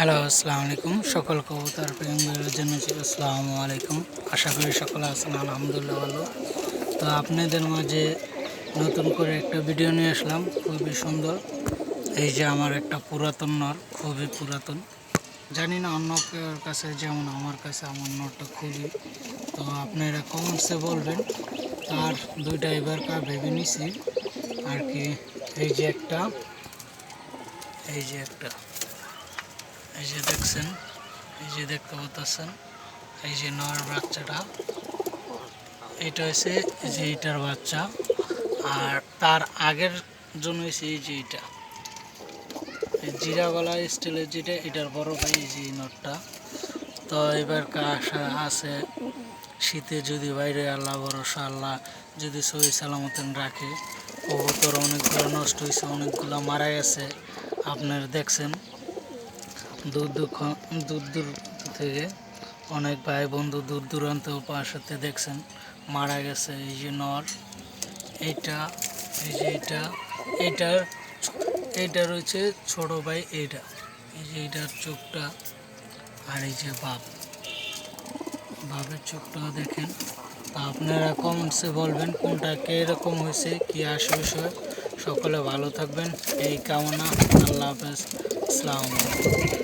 Hello, আসসালামু আলাইকুম। সকল কবুতর প্রেমীদের জন্য আসসালামু আলাইকুম। আশা করি সকলে আছেন আলহামদুলিল্লাহ ভালো। তো আপনাদের মাঝে নতুন করে একটা ভিডিও নিয়ে আসলাম, খুবই সুন্দর। এই যে আমার একটা পুরাতন নর, খুবই পুরাতন, জানি না অন্য কেউর কাছে যেমন আমার কাছে আমার নরটা খুবই। তো আপনারা কমেন্টসে বলবেন। আর দুইটা এবারকার ভেবে নিছি আর কি। এই যে একটা, এই যে একটা, এই যে দেখছেন, এই যে দেখতে পাচ্ছেন, এই যে নর বাচ্চাটা, এটা হচ্ছে এই যে এটার বাচ্চা। আর তার আগের জন্য হয়েছে এই যে এটা, এই জিরাগলা স্টাইলের যেটা, এটার বড় ভাই এই যে নরটা। তো এবার আশা আছে শীতে যদি বাইরে আল্লাহ ভরসা, আল্লাহ যদি সহি সালামতন রাখে। কবুতর অনেকগুলো নষ্ট হয়েছে, অনেকগুলো মারা গেছে। আপনারা দেখছেন দূর দূর থেকে অনেক ভাই বন্ধু দূর দূরান্ত পাশাতে দেখছেন মারা গেছে। এই যে নর, এইটা, এই যে এইটার এইটা রয়েছে ছোট ভাই, এইটা, এই যে এইটার চোখটা। আর এই যে বাপের চোখটাও দেখেন। তা আপনারা কমেন্টসে বলবেন কোনটা কীরকম হয়েছে, কী আসে বিষয়। সকলে ভালো থাকবেন এই কামনা। আল্লাহ হাফেজ, আসসালামু আলাইকুম।